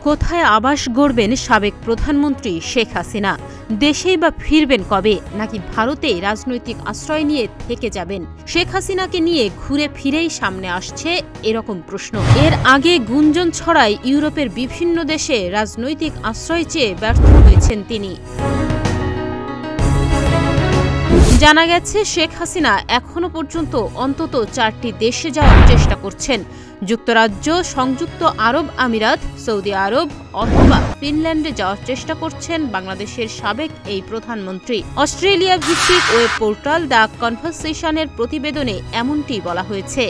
কোথায় আবাস গড়বেন সাবেক প্রধানমন্ত্রী শেখ হাসিনা? দেশেই বা ফিরবেন কবে, নাকি ভারতে রাজনৈতিক আশ্রয় নিয়ে থেকে যাবেন? শেখ হাসিনাকে নিয়ে ঘুরে ফিরেই সামনে আসছে এরকম প্রশ্ন। এর আগে গুঞ্জন ছড়ায় ইউরোপের বিভিন্ন দেশে রাজনৈতিক আশ্রয় চেয়ে ব্যর্থ হয়েছেন তিনি। জানা গেছে, শেখ হাসিনা এখনো পর্যন্ত অন্তত 4টি দেশে যাওয়ার চেষ্টা করছেন। যুক্তরাজ্য, সংযুক্ত আরব আমিরাত, সৌদি আরব অথবা ফিনল্যান্ডে যাওয়ার চেষ্টা করছেন বাংলাদেশের সাবেক এই প্রধানমন্ত্রী। অস্ট্রেলিয়া ভিত্তিক ওয়েব পোর্টাল দ্য কনভারসেশনের প্রতিবেদনে এমনটি বলা হয়েছে।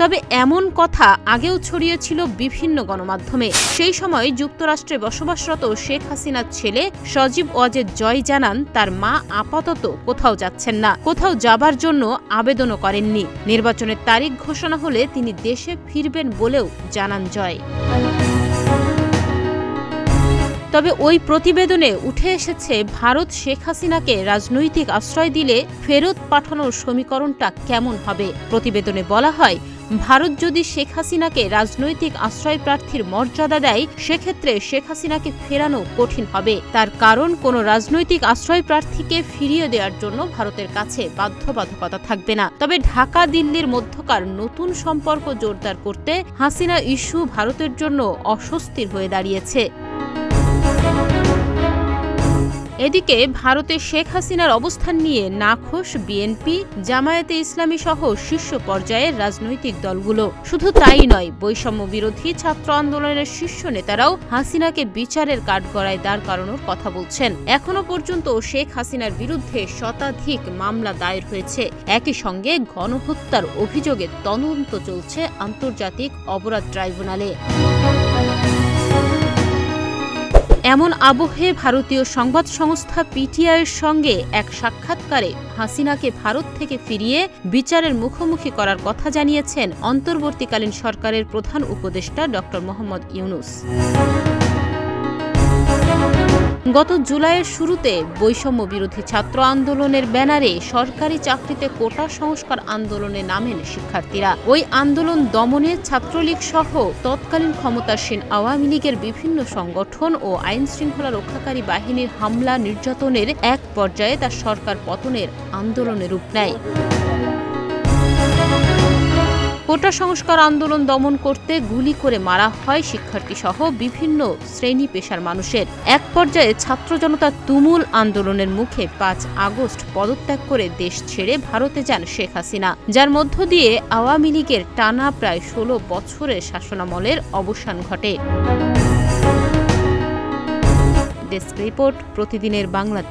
তবে এমন কথা আগেও ছড়িয়েছিল বিভিন্ন গণমাধ্যমে। সেই সময় যুক্তরাষ্ট্রে বসবাসরত শেখ হাসিনার ছেলে সজীব ওয়াজেদ জয় জানান, তার মা আপাতত কোথাও যাচ্ছেন না, কোথাও যাবার জন্য আবেদনও করেননি। নির্বাচনের তারিখ ঘোষণা হলে তিনি দেশে ফিরবেন বলেও জানান জয়। তবে ওই প্রতিবেদনে উঠে এসেছে, ভারত শেখ হাসিনাকে রাজনৈতিক আশ্রয় দিলে ফেরত পাঠানোর সমীকরণটা কেমন হবে। প্রতিবেদনে বলা হয়, ভারত যদি শেখ হাসিনাকে রাজনৈতিক আশ্রয় প্রার্থীর মর্যাদা দেয়, সেক্ষেত্রে শেখ হাসিনাকে ফেরানো কঠিন হবে। তার কারণ, কোনো রাজনৈতিক আশ্রয় প্রার্থীকে ফিরিয়ে দেওয়ার জন্য ভারতের কাছে বাধ্যবাধকতা থাকবে না। তবে ঢাকা দিল্লির মধ্যকার নতুন সম্পর্ক জোরদার করতে হাসিনা ইস্যু ভারতের জন্য অস্বস্তির হয়ে দাঁড়িয়েছে। এদিকে ভারতে শেখ হাসিনার অবস্থান নিয়ে নাখোশ বিএনপি, জামায়াতে ইসলামী সহ শীর্ষ পর্যায়ের রাজনৈতিক দলগুলো। শুধু তাই নয়, বৈষম্য বিরোধী ছাত্র আন্দোলনের শীর্ষ নেতারাও হাসিনাকে বিচারের কাঠগড়ায় দাঁড় করানোর কথা বলছেন। এখনো পর্যন্ত শেখ হাসিনার বিরুদ্ধে শতাধিক মামলা দায়ের হয়েছে। একই সঙ্গে গণহত্যার অভিযোগে তদন্ত চলছে আন্তর্জাতিক অপরাধ ট্রাইব্যুনালে। এমন আবহে ভারতীয় সংবাদ সংস্থা পিটিআইয়ের সঙ্গে এক সাক্ষাৎকারে হাসিনাকে ভারত থেকে ফিরিয়ে বিচারের মুখোমুখি করার কথা জানিয়েছেন অন্তর্বর্তীকালীন সরকারের প্রধান উপদেষ্টা ড. মোহাম্মদ ইউনূস। গত জুলাইয়ের শুরুতে বৈষম্য বিরোধী ছাত্র আন্দোলনের ব্যানারে সরকারি চাকরিতে কোটা সংস্কার আন্দোলনে নামেন শিক্ষার্থীরা। ওই আন্দোলন দমনে ছাত্রলীগ সহ তৎকালীন ক্ষমতাসীন আওয়ামী লীগের বিভিন্ন সংগঠন ও আইন শৃঙ্খলা রক্ষাকারী বাহিনীর হামলা নির্যাতনের এক পর্যায়ে তা সরকার পতনের আন্দোলনে রূপ নেয়। কোটা সংস্কার আন্দোলন দমন করতে গুলি করে মারা হয় শিক্ষার্থী সহ বিভিন্ন শ্রেণী পেশার মানুষের। এক পর্যায়ে ছাত্র জনতার তুমুল আন্দোলনের মুখে 5 আগস্ট পদত্যাগ করে দেশ ছেড়ে ভারতে যান শেখ হাসিনা, যার মধ্য দিয়ে আওয়ামী লীগের টানা প্রায় 16 বছরের শাসনামলের অবসান ঘটে। ডেস্ক রিপোর্ট, প্রতিদিনের বাংলা।